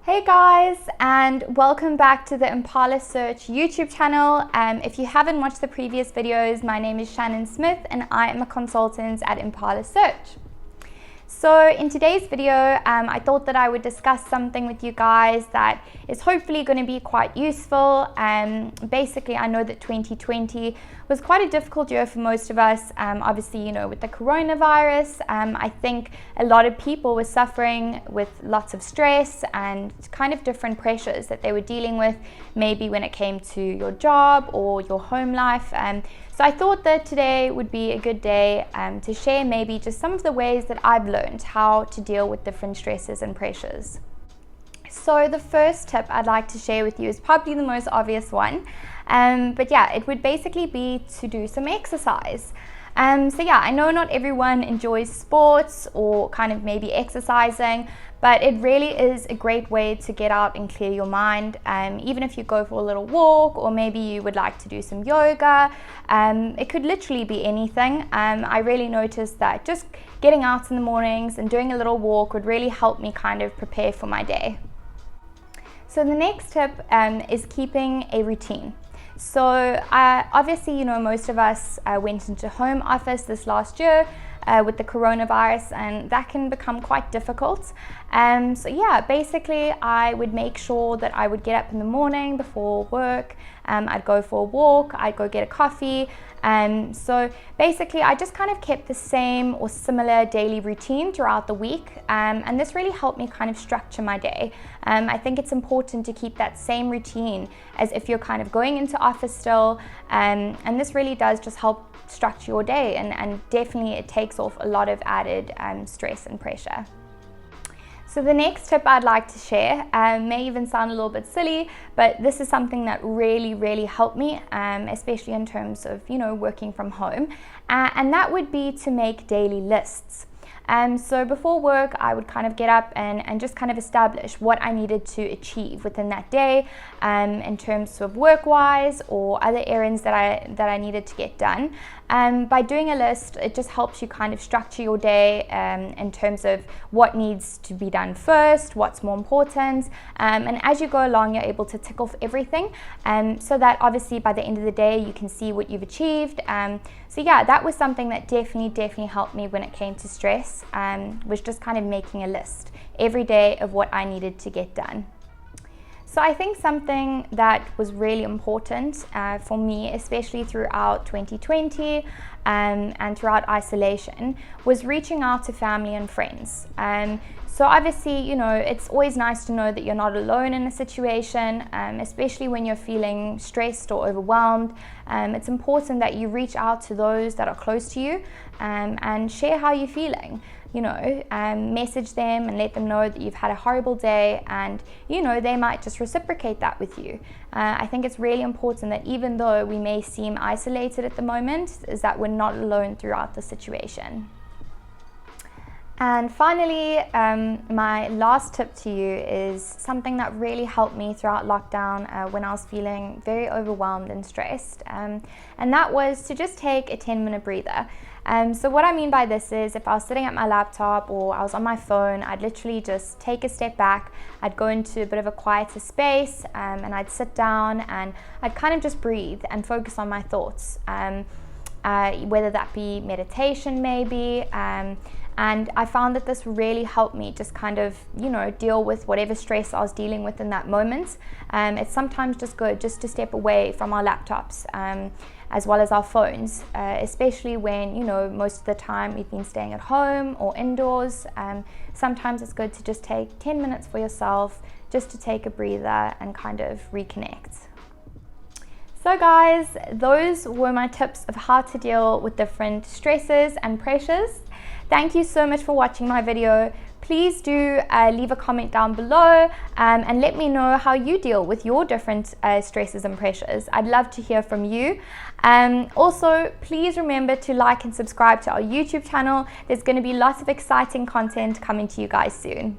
Hey guys, and welcome back to the Impala Search YouTube channel. If you haven't watched the previous videos, my name is Shannon Smith and I am a consultant at Impala Search. So in today's video, I thought that I would discuss something with you guys that is hopefully going to be quite useful. Basically, I know that 2020 was quite a difficult year for most of us. Obviously, with the coronavirus, I think a lot of people were suffering with lots of stress and kind of different pressures that they were dealing with, maybe when it came to your job or your home life. So I thought that today would be a good day to share maybe just some of the ways that I've learned how to deal with different stresses and pressures. So the first tip I'd like to share with you is probably the most obvious one. But yeah, it would basically be to do some exercise. So yeah, I know not everyone enjoys sports or kind of maybe exercising, but it really is a great way to get out and clear your mind. Even if you go for a little walk, or maybe you would like to do some yoga, it could literally be anything. I really noticed that just getting out in the mornings and doing a little walk would really help me kind of prepare for my day. So the next tip is keeping a routine. So obviously, most of us went into home office this last year with the coronavirus, and that can become quite difficult. So yeah, basically I would make sure that I would get up in the morning before work. I'd go for a walk, I'd go get a coffee. So basically I just kind of kept the same or similar daily routine throughout the week, and this really helped me kind of structure my day. I think it's important to keep that same routine as if you're kind of going into office still, and this really does just help structure your day, and definitely it takes off a lot of added stress and pressure. So the next tip I'd like to share may even sound a little bit silly, but this is something that really helped me, especially in terms of working from home, and that would be to make daily lists. So before work, I would kind of get up and just kind of establish what I needed to achieve within that day, in terms of work-wise or other errands that I needed to get done. By doing a list, it just helps you kind of structure your day in terms of what needs to be done first, what's more important, and as you go along, you're able to tick off everything, so that obviously by the end of the day you can see what you've achieved. So yeah, that was something that definitely helped me when it came to stress, was just kind of making a list every day of what I needed to get done. So I think something that was really important for me, especially throughout 2020 and throughout isolation, was reaching out to family and friends. So obviously, it's always nice to know that you're not alone in a situation, especially when you're feeling stressed or overwhelmed. It's important that you reach out to those that are close to you and share how you're feeling. Message them and let them know that you've had a horrible day, and they might just reciprocate that with you. I think it's really important that even though we may seem isolated at the moment, is that we're not alone throughout the situation. And finally, my last tip to you is something that really helped me throughout lockdown when I was feeling very overwhelmed and stressed, and that was to just take a 10-minute breather. So what I mean by this is, if I was sitting at my laptop or I was on my phone, I'd literally just take a step back, I'd go into a bit of a quieter space, and I'd sit down and I'd kind of just breathe and focus on my thoughts, whether that be meditation maybe. And I found that this really helped me just kind of, deal with whatever stress I was dealing with in that moment. It's sometimes just good just to step away from our laptops, as well as our phones, especially when, most of the time we've been staying at home or indoors. Sometimes it's good to just take 10 minutes for yourself, just to take a breather and kind of reconnect. So guys, those were my tips of how to deal with different stresses and pressures. Thank you so much for watching my video. Please do leave a comment down below and let me know how you deal with your different stresses and pressures. I'd love to hear from you. Also, please remember to like and subscribe to our YouTube channel. There's going to be lots of exciting content coming to you guys soon.